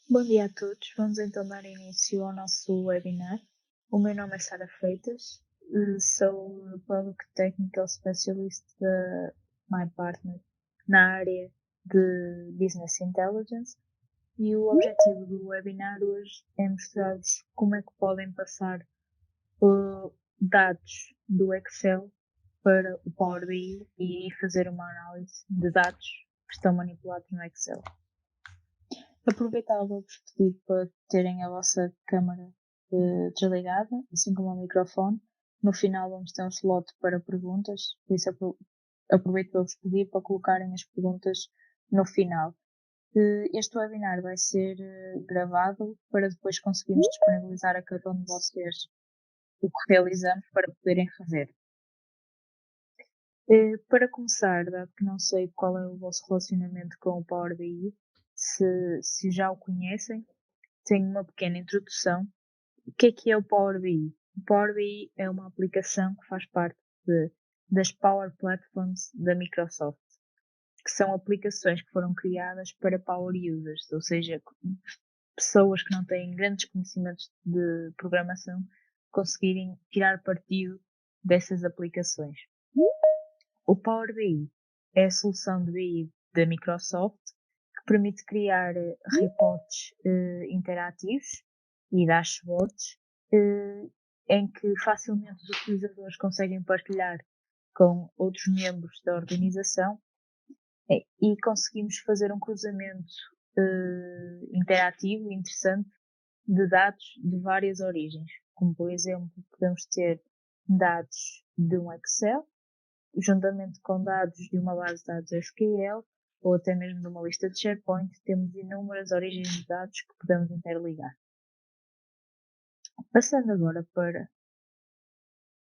Bom dia a todos. Vamos então dar início ao nosso webinar. O meu nome é Sara Freitas, sou Product Technical Specialist da My Partner na área de Business Intelligence e o objetivo do webinar hoje é mostrar-vos como é que podem passar dados do Excel para o Power BI e fazer uma análise de dados que estão manipulados no Excel. Aproveitava-vos pedir para terem a vossa câmara desligada, assim como o microfone. No final vamos ter um slot para perguntas, por isso aproveito para vos pedir para colocarem as perguntas no final. Este webinar vai ser gravado para depois conseguirmos disponibilizar a cada um de vocês o que realizamos para poderem rever. Para começar, dado que não sei qual é o vosso relacionamento com o Power BI, se já o conhecem, tenho uma pequena introdução. O que é o Power BI? O Power BI é uma aplicação que faz parte das Power Platforms da Microsoft, que são aplicações que foram criadas para Power Users, ou seja, pessoas que não têm grandes conhecimentos de programação conseguirem tirar partido dessas aplicações. O Power BI é a solução de BI da Microsoft que permite criar reportes interativos e dashboards em que facilmente os utilizadores conseguem partilhar com outros membros da organização e conseguimos fazer um cruzamento interativo e interessante de dados de várias origens, como por exemplo podemos ter dados de um Excel, juntamente com dados de uma base de dados SQL ou até mesmo de uma lista de SharePoint, temos inúmeras origens de dados que podemos interligar. Passando agora para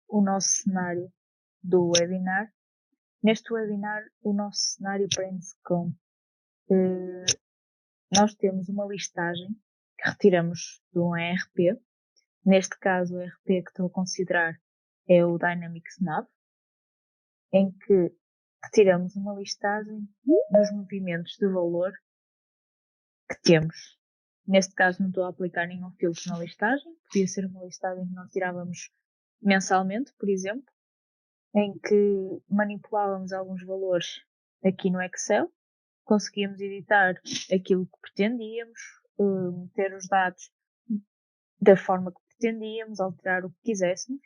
o nosso cenário do webinar. Neste webinar, o nosso cenário prende-se com nós temos uma listagem que retiramos de um ERP. Neste caso, o ERP que estou a considerar é o Dynamics Nav, em que retiramos uma listagem dos movimentos de valor que temos. Neste caso, não estou a aplicar nenhum filtro na listagem. Podia ser uma listagem que nós tirávamos mensalmente, por exemplo, em que manipulávamos alguns valores aqui no Excel, conseguíamos editar aquilo que pretendíamos, meter os dados da forma que pretendíamos, alterar o que quiséssemos.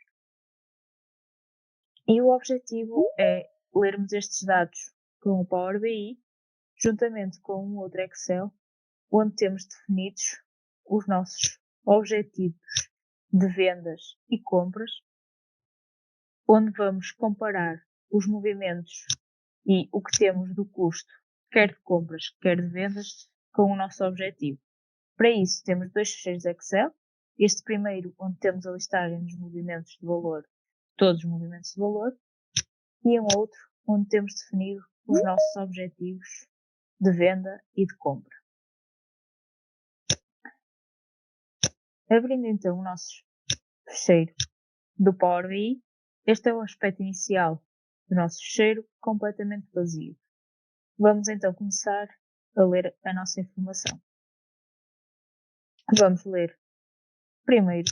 E o objetivo é lermos estes dados com o Power BI, juntamente com um outro Excel, onde temos definidos os nossos objetivos de vendas e compras, onde vamos comparar os movimentos e o que temos do custo, quer de compras, quer de vendas, com o nosso objetivo. Para isso, temos dois ficheiros Excel. Este primeiro, onde temos a listagem dos movimentos de valor, todos os movimentos de valor, e um outro, onde temos definido os nossos objetivos de venda e de compra. Abrindo então o nosso ficheiro do Power BI, este é o aspecto inicial do nosso ficheiro, completamente vazio. Vamos então começar a ler a nossa informação. Vamos ler primeiro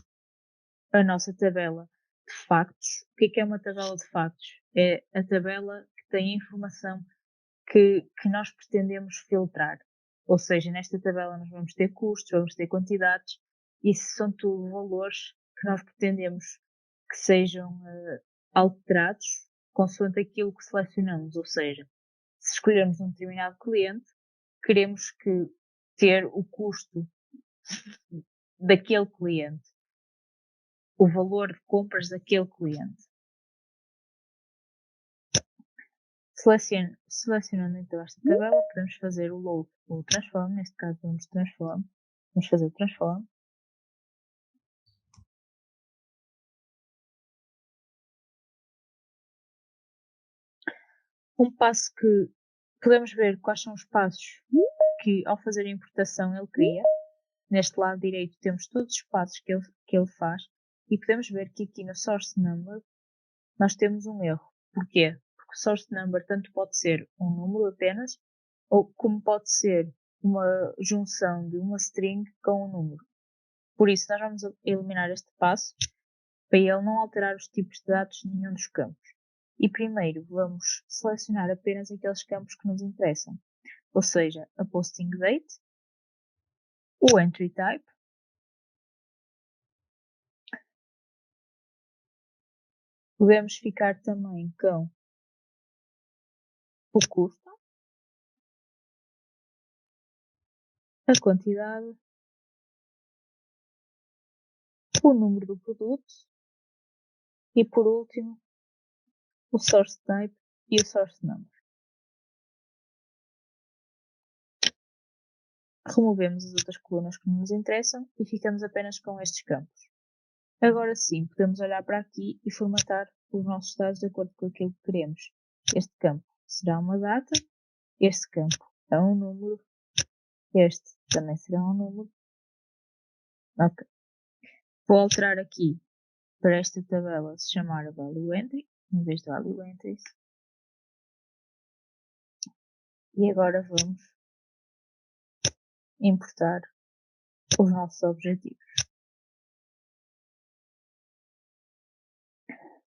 a nossa tabela de factos. O que é uma tabela de factos? É a tabela que tem a informação que nós pretendemos filtrar. Ou seja, nesta tabela nós vamos ter custos, vamos ter quantidades, e são tudo valores que nós pretendemos que sejam alterados consoante aquilo que selecionamos. Ou seja, se escolhermos um determinado cliente, queremos que ter o custo daquele cliente, o valor de compras daquele cliente. Selecionando então esta tabela, podemos fazer o load ou o transform. Neste caso vamos fazer o transform. Um passo que podemos ver quais são os passos que ao fazer a importação ele cria. Neste lado direito temos todos os passos que ele faz e podemos ver que aqui no source number nós temos um erro. Porquê? Porque o source number tanto pode ser um número apenas, ou como pode ser uma junção de uma string com um número. Por isso, nós vamos eliminar este passo para ele não alterar os tipos de dados de nenhum dos campos. E primeiro vamos selecionar apenas aqueles campos que nos interessam, ou seja, a posting date, o entry type, podemos ficar também com o custo, a quantidade, o número do produto e, por último, o source type e o source number. Removemos as outras colunas que não nos interessam e ficamos apenas com estes campos. Agora sim, podemos olhar para aqui e formatar os nossos dados de acordo com aquilo que queremos. Este campo será uma data, este campo é um número, este também será um número. Ok. Vou alterar aqui para esta tabela se chamar Value Entry, em vez de Value Entries. E agora vamos importar os nossos objetivos.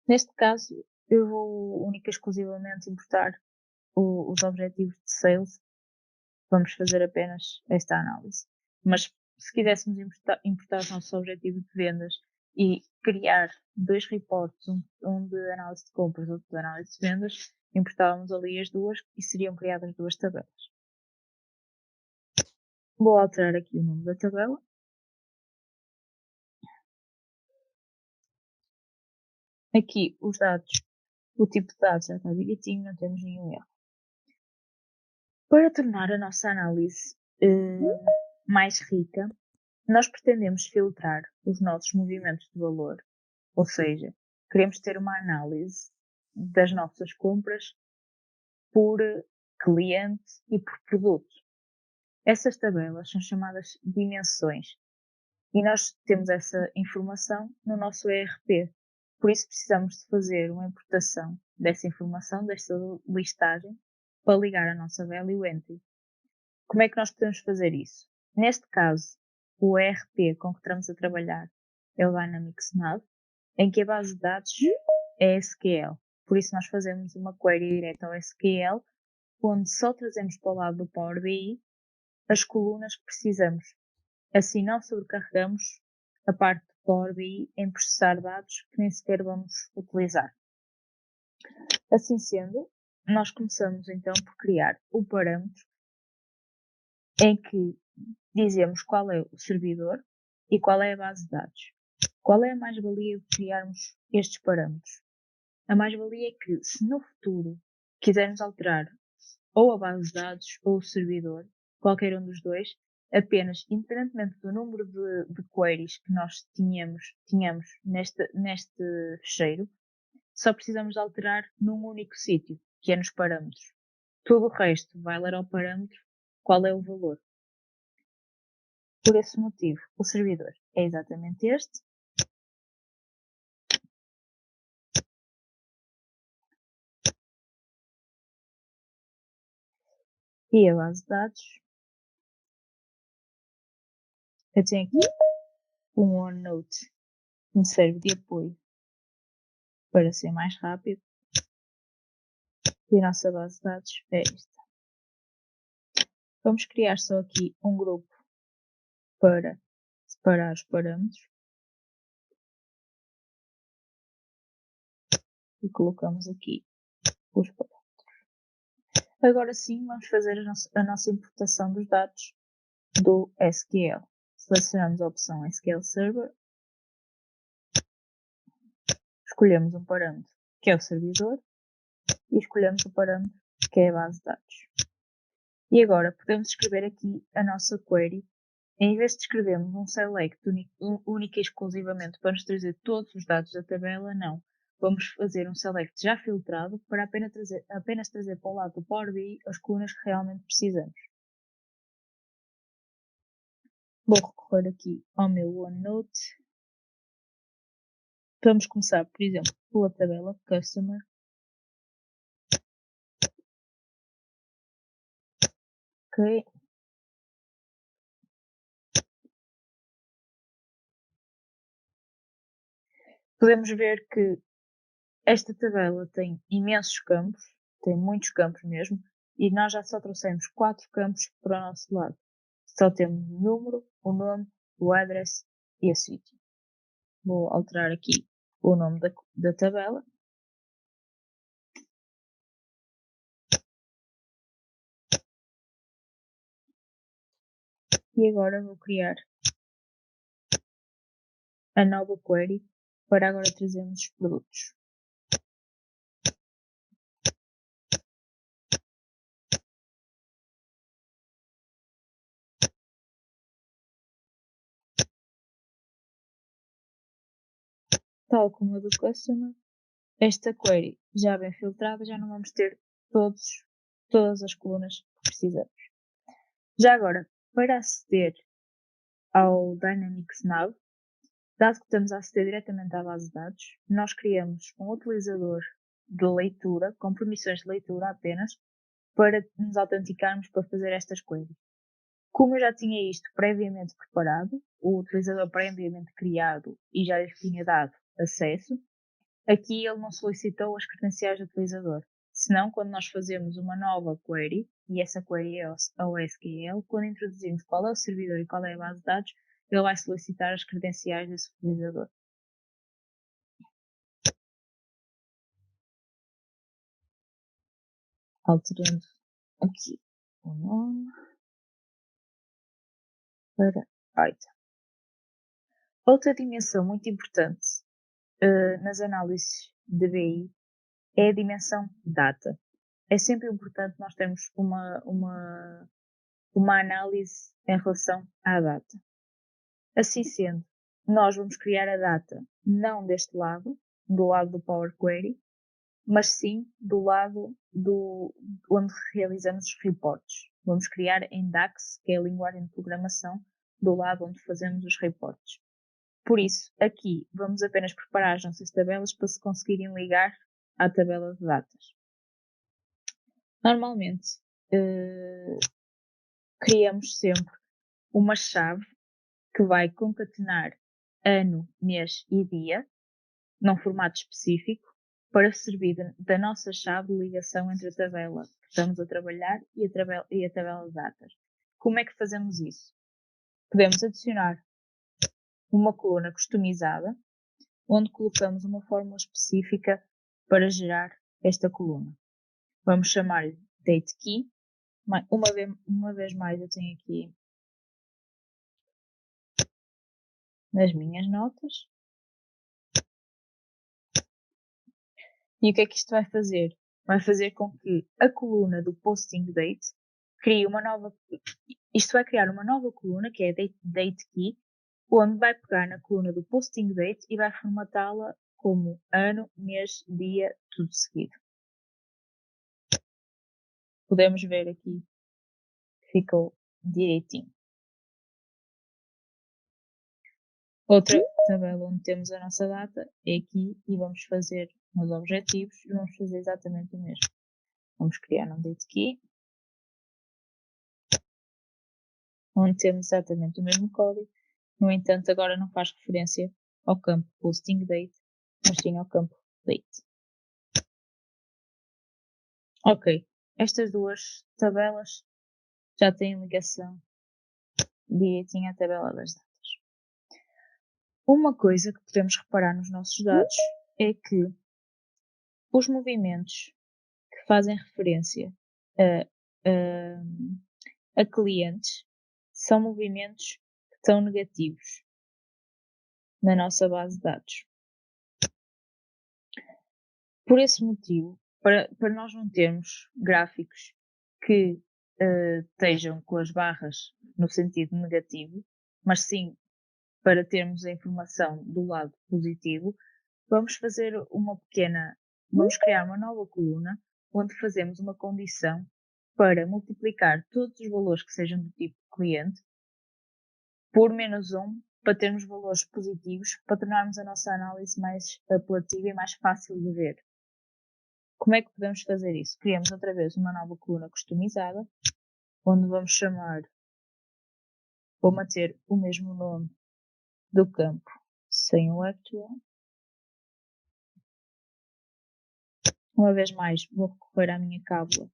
Neste caso, eu vou única e exclusivamente importar os objetivos de sales. Vamos fazer apenas esta análise. Mas se quiséssemos importar os nossos objetivos de vendas e criar dois reportes, um de análise de compras, outro de análise de vendas, importávamos ali as duas e seriam criadas duas tabelas. Vou alterar aqui o nome da tabela. Aqui os dados, o tipo de dados já está direitinho, não temos nenhum erro. Para tornar a nossa análise mais rica, nós pretendemos filtrar os nossos movimentos de valor, ou seja, queremos ter uma análise das nossas compras por cliente e por produto. Essas tabelas são chamadas dimensões e nós temos essa informação no nosso ERP. Por isso precisamos de fazer uma importação dessa informação, desta listagem, para ligar a nossa Value Entry. Como é que nós podemos fazer isso? Neste caso, o ERP com que estamos a trabalhar é o Dynamics Nav, em que a base de dados é SQL. Por isso nós fazemos uma query direta ao SQL, onde só trazemos para o lado do Power BI as colunas que precisamos. Assim não sobrecarregamos a parte do Power BI em processar dados que nem sequer vamos utilizar. Assim sendo, nós começamos então por criar o parâmetro em que dizemos qual é o servidor e qual é a base de dados. Qual é a mais-valia de criarmos estes parâmetros? A mais-valia é que, se no futuro quisermos alterar ou a base de dados ou o servidor, qualquer um dos dois, apenas, independentemente do número de queries que nós tínhamos neste fecheiro, só precisamos de alterar num único sítio, que é nos parâmetros. Todo o resto vai ler ao parâmetro qual é o valor. Por esse motivo, o servidor é exatamente este. E a base de dados, eu tenho aqui um OneNote que me serve de apoio para ser mais rápido. E a nossa base de dados é esta. Vamos criar só aqui um grupo para separar os parâmetros. E colocamos aqui os parâmetros. Agora sim, vamos fazer a nossa importação dos dados do SQL. Selecionamos a opção SQL Server. Escolhemos um parâmetro que é o servidor. E escolhemos o parâmetro que é a base de dados. E agora podemos escrever aqui a nossa query. Em vez de escrevermos um select único e exclusivamente para nos trazer todos os dados da tabela, não. Vamos fazer um select já filtrado para apenas trazer para o lado do Power BI as colunas que realmente precisamos. Vou recorrer aqui ao meu OneNote. Vamos começar, por exemplo, pela tabela Customer. Ok. podemos ver que esta tabela tem imensos campos, tem muitos campos mesmo, e nós já só trouxemos 4 campos para o nosso lado. Só temos o número, o nome, o address e a city. Vou alterar aqui o nome da tabela. E agora vou criar a nova query para agora trazermos os produtos. Tal como a do customer, esta query já bem filtrada, já não vamos ter todas as colunas que precisamos. Já agora, para aceder ao Dynamics Nav, dado que estamos a aceder diretamente à base de dados, nós criamos um utilizador de leitura, com permissões de leitura apenas, para nos autenticarmos para fazer estas queries. Como eu já tinha isto previamente preparado, o utilizador previamente criado e já lhe tinha dado acesso, aqui ele não solicitou as credenciais do utilizador. Senão, quando nós fazemos uma nova query, e essa query é o SQL, quando introduzimos qual é o servidor e qual é a base de dados, ele vai solicitar as credenciais desse utilizador. Alterando aqui o nome para item. Outra dimensão muito importante nas análises de BI é a dimensão data. É sempre importante nós termos uma análise em relação à data. Assim sendo, nós vamos criar a data não deste lado, do lado do Power Query, mas sim do lado onde realizamos os reportes. Vamos criar em DAX, que é a linguagem de programação, do lado onde fazemos os reportes. Por isso, aqui vamos apenas preparar as nossas tabelas para se conseguirem ligar à tabela de datas. Normalmente, criamos sempre uma chave que vai concatenar ano, mês e dia, num formato específico, para servir da nossa chave de ligação entre a tabela que estamos a trabalhar e a tabela de datas. Como é que fazemos isso? Podemos adicionar uma coluna customizada, onde colocamos uma fórmula específica para gerar esta coluna. Vamos chamar-lhe Date Key. Uma vez mais eu tenho aqui nas minhas notas. E o que é que isto vai fazer? Vai fazer com que a coluna do Posting Date crie uma nova. Isto vai criar uma nova coluna, que é a Date Key, onde vai pegar na coluna do Posting Date e vai formatá-la como ano, mês, dia, tudo seguido. Podemos ver aqui que ficou direitinho. Outra tabela onde temos a nossa data é aqui e vamos fazer nos objetivos e vamos fazer exatamente o mesmo. Vamos criar um Date Key, onde temos exatamente o mesmo código. No entanto, agora não faz referência ao campo Posting Date, mas sim ao campo Date. Ok, estas duas tabelas já têm ligação direitinho à tabela das datas. Uma coisa que podemos reparar nos nossos dados é que os movimentos que fazem referência a, a clientes são movimentos que estão negativos na nossa base de dados. Por esse motivo, para nós não termos gráficos que estejam com as barras no sentido negativo, mas sim para termos a informação do lado positivo, vamos criar uma nova coluna onde fazemos uma condição para multiplicar todos os valores que sejam do tipo cliente por -1 para termos valores positivos, para tornarmos a nossa análise mais apelativa e mais fácil de ver. Como é que podemos fazer isso? Criamos outra vez uma nova coluna customizada, onde vou manter o mesmo nome do campo sem o actual. Uma vez mais, vou recorrer à minha cábula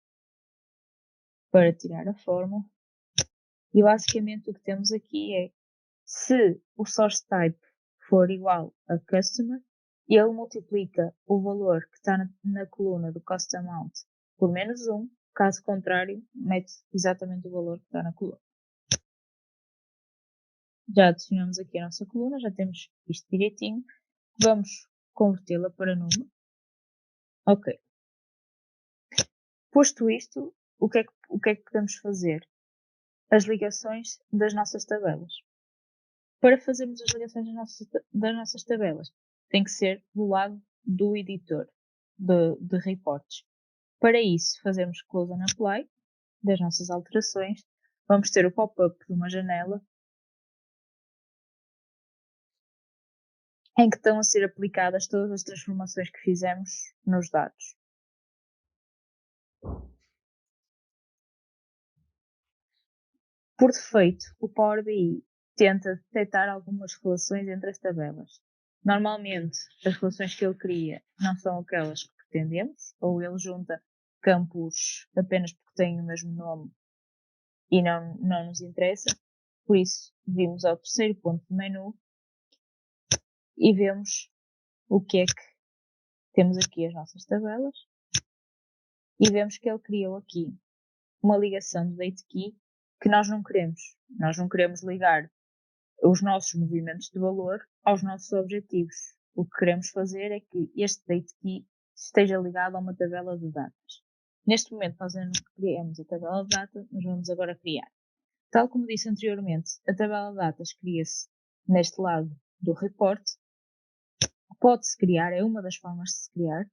para tirar a fórmula. E basicamente o que temos aqui é, se o source type for igual a customer, ele multiplica o valor que está na coluna do cost amount por -1, caso contrário, mete exatamente o valor que está na coluna. Já adicionamos aqui a nossa coluna, já temos isto direitinho. Vamos convertê-la para número. Ok. Posto isto, o que é que podemos fazer? As ligações das nossas tabelas. Para fazermos as ligações das nossas tabelas, tem que ser do lado do editor de reportes. Para isso, fazemos close and apply das nossas alterações. Vamos ter o pop-up de uma janela em que estão a ser aplicadas todas as transformações que fizemos nos dados. Por defeito, o Power BI tenta detectar algumas relações entre as tabelas. Normalmente, as relações que ele cria não são aquelas que pretendemos, ou ele junta campos apenas porque têm o mesmo nome e não nos interessa. Por isso, vimos ao terceiro ponto do menu e vemos o que é que temos aqui as nossas tabelas e vemos que ele criou aqui uma ligação de date key que nós não queremos. Nós não queremos ligar os nossos movimentos de valor aos nossos objetivos. O que queremos fazer é que este date key esteja ligado a uma tabela de datas. Neste momento nós ainda não criamos a tabela de datas, mas vamos agora criar. Tal como disse anteriormente, a tabela de datas cria-se neste lado do report. Pode-se criar, é uma das formas de se criar.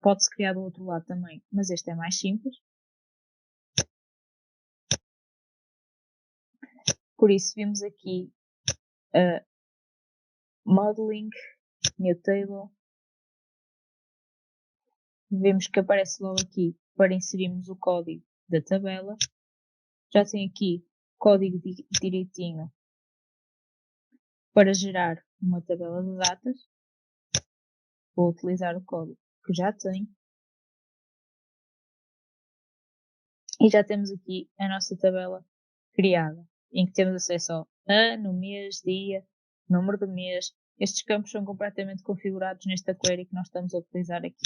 Pode-se criar do outro lado também, mas este é mais simples. Por isso vimos aqui Modeling, New Table. Vemos que aparece logo aqui para inserirmos o código da tabela. Já tem aqui código direitinho para gerar uma tabela de datas. Vou utilizar o código que já tenho. E já temos aqui a nossa tabela criada, em que temos acesso ao ano, mês, dia, número do mês. Estes campos são completamente configurados nesta query que nós estamos a utilizar aqui.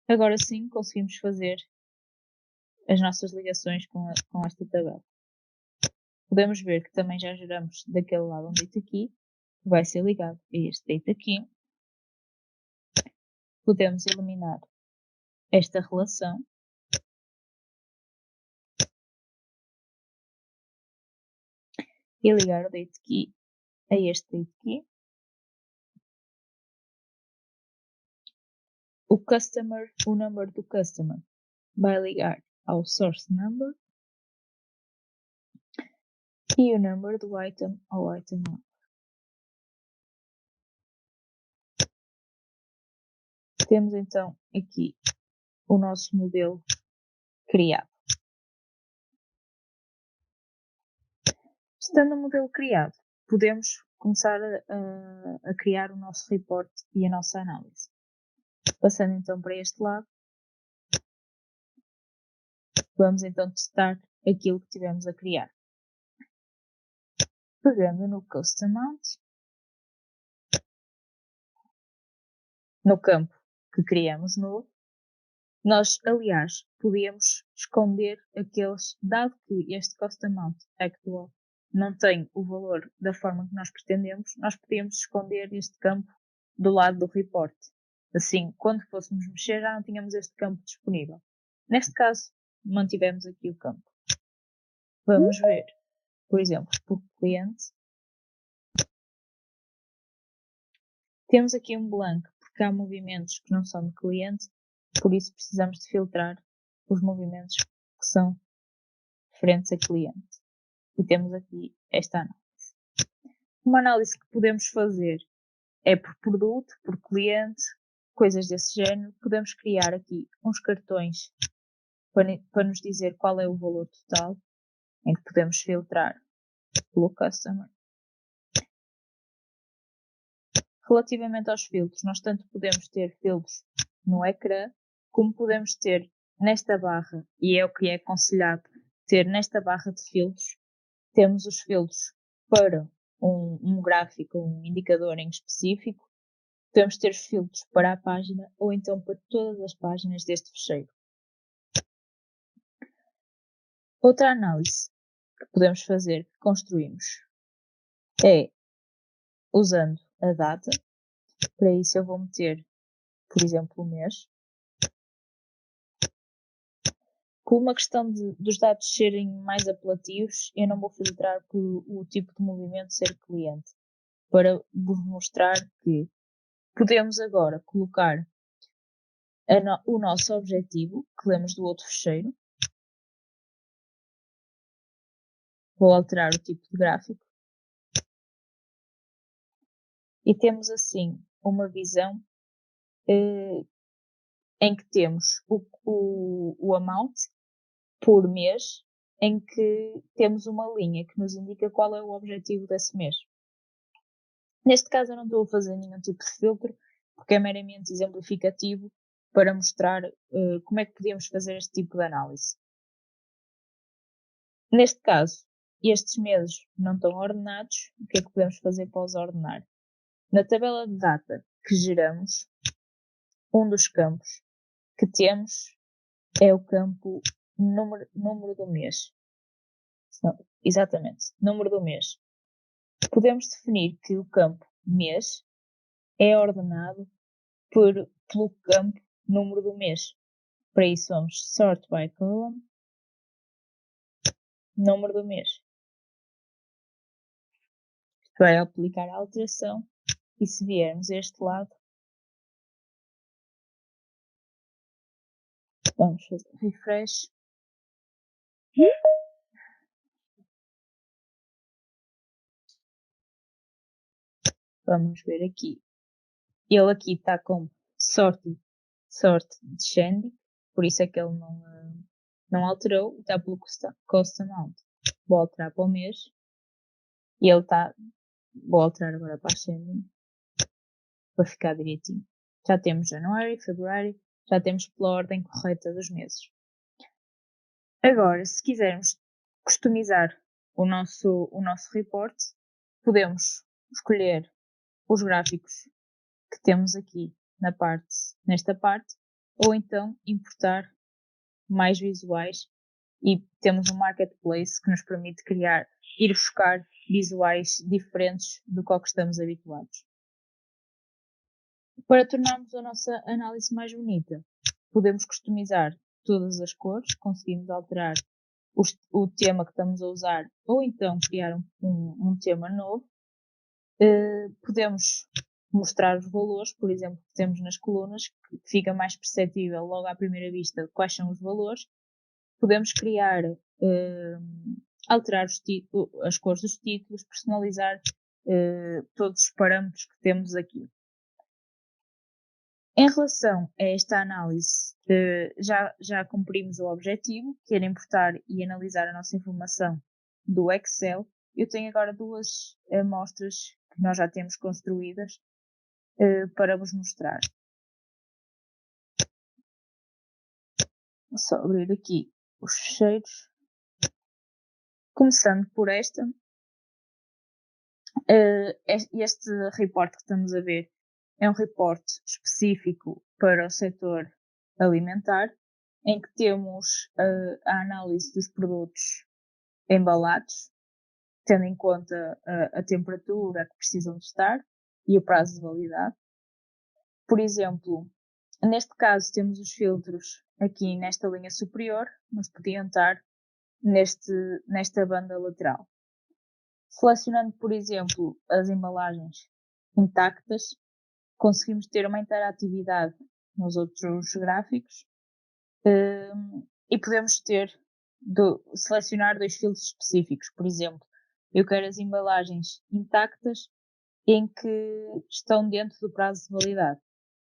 Agora sim, conseguimos fazer as nossas ligações com esta tabela. Podemos ver que também já geramos daquele lado um date aqui, que vai ser ligado a este date aqui. Podemos eliminar esta relação. E ligar o date key a este date key. O number do customer vai ligar ao source number e o number do item ao item number. Temos então aqui o nosso modelo criado. Estando o modelo criado, podemos começar a criar o nosso report e a nossa análise. Passando então para este lado, vamos então testar aquilo que tivemos a criar. Pegando no Cost Amount, no campo que criamos novo, nós, aliás, podíamos esconder aqueles, dado que este Cost Amount Actual não tem o valor da forma que nós pretendemos, nós podíamos esconder este campo do lado do report. Assim, quando fôssemos mexer, já não tínhamos este campo disponível. Neste caso, mantivemos aqui o campo. Vamos ver, por exemplo, por cliente. Temos aqui um blanco, porque há movimentos que não são de cliente, por isso precisamos de filtrar os movimentos que são referentes a cliente. E temos aqui esta análise. Uma análise que podemos fazer é por produto, por cliente, coisas desse género. Podemos criar aqui uns cartões para nos dizer qual é o valor total, em que podemos filtrar pelo customer. Relativamente aos filtros, nós tanto podemos ter filtros no ecrã, como podemos ter nesta barra, e é o que é aconselhado ter nesta barra de filtros, temos os filtros para um gráfico, um indicador em específico, podemos ter filtros para a página ou então para todas as páginas deste fecheiro. Outra análise que podemos fazer, que construímos, é usando a data. Para isso eu vou meter, por exemplo, o mês. Por uma questão dos dados serem mais apelativos, eu não vou filtrar por o tipo de movimento ser cliente, para vos mostrar que podemos agora colocar o nosso objetivo, que lemos do outro fecheiro. Vou alterar o tipo de gráfico. E temos assim uma visão em que temos o amount por mês, em que temos uma linha que nos indica qual é o objetivo desse mês. Neste caso eu não estou a fazer nenhum tipo de filtro, porque é meramente exemplificativo para mostrar como é que podíamos fazer este tipo de análise. Neste caso, estes meses não estão ordenados, o que é que podemos fazer para os ordenar? Na tabela de data que geramos, um dos campos que temos é o campo número do mês. Não, exatamente, número do mês. Podemos definir que o campo mês é ordenado pelo campo número do mês. Para isso vamos sort by column, número do mês. Isto vai aplicar a alteração e se viermos a este lado, vamos fazer refresh. Vamos ver aqui. Ele aqui está com sort descending, por isso é que ele não alterou, está pelo cost amount. Vou alterar para o mês e ele está. Vou alterar agora para ascending para ficar direitinho. Já temos January, February, já temos pela ordem correta dos meses. Agora, se quisermos customizar o nosso report, podemos escolher os gráficos que temos aqui nesta parte, ou então importar mais visuais e temos um marketplace que nos permite ir buscar visuais diferentes do que estamos habituados. Para tornarmos a nossa análise mais bonita, podemos customizar todas as cores, conseguimos alterar o tema que estamos a usar ou então criar um tema novo. Podemos mostrar os valores, por exemplo, que temos nas colunas, que fica mais perceptível logo à primeira vista quais são os valores. Podemos criar, alterar as cores dos títulos, personalizar todos os parâmetros que temos aqui. Em relação a esta análise, já cumprimos o objetivo, que era importar e analisar a nossa informação do Excel. Eu tenho agora duas amostras que nós já temos construídas para vos mostrar. Vou só abrir aqui os fecheiros. Começando por esta. Este report que estamos a ver é um report específico para o setor alimentar, em que temos a análise dos produtos embalados, tendo em conta a temperatura que precisam de estar e o prazo de validade. Por exemplo, neste caso temos os filtros aqui nesta linha superior, mas podiam estar nesta banda lateral. Selecionando, por exemplo, as embalagens intactas, conseguimos ter uma interatividade nos outros gráficos e podemos selecionar dois filtros específicos. Por exemplo, eu quero as embalagens intactas em que estão dentro do prazo de validade.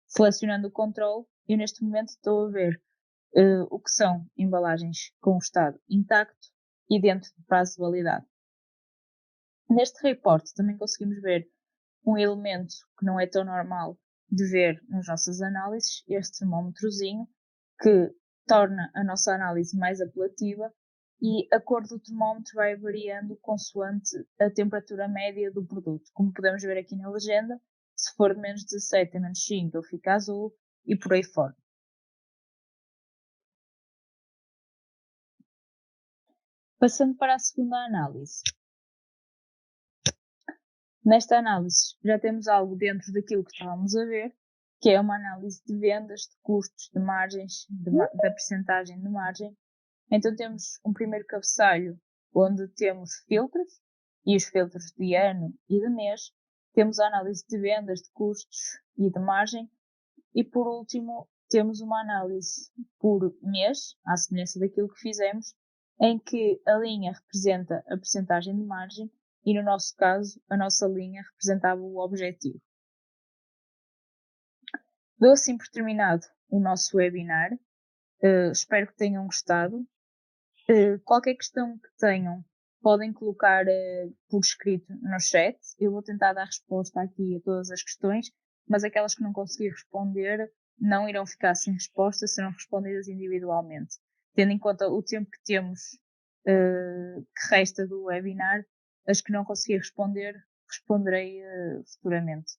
Selecionando o controle, eu neste momento estou a ver o que são embalagens com o estado intacto e dentro do prazo de validade. Neste report também conseguimos ver um elemento que não é tão normal de ver nas nossas análises, este termómetrozinho, que torna a nossa análise mais apelativa e a cor do termómetro vai variando consoante a temperatura média do produto. Como podemos ver aqui na legenda, se for de menos 17 a menos 5 ele fica azul e por aí fora. Passando para a segunda análise. Nesta análise já temos algo dentro daquilo que estávamos a ver, que é uma análise de vendas, de custos, de margens, da percentagem de margem. Então temos um primeiro cabeçalho onde temos filtros, e os filtros de ano e de mês. Temos a análise de vendas, de custos e de margem. E por último, temos uma análise por mês, à semelhança daquilo que fizemos, em que a linha representa a percentagem de margem e, no nosso caso, a nossa linha representava o objetivo. Dou assim por terminado o nosso webinar. Espero que tenham gostado. Qualquer questão que tenham, podem colocar por escrito no chat. Eu vou tentar dar resposta aqui a todas as questões, mas aquelas que não conseguir responder não irão ficar sem resposta, serão respondidas individualmente. Tendo em conta o tempo que temos que resta do webinar, as que não conseguir responder, responderei futuramente.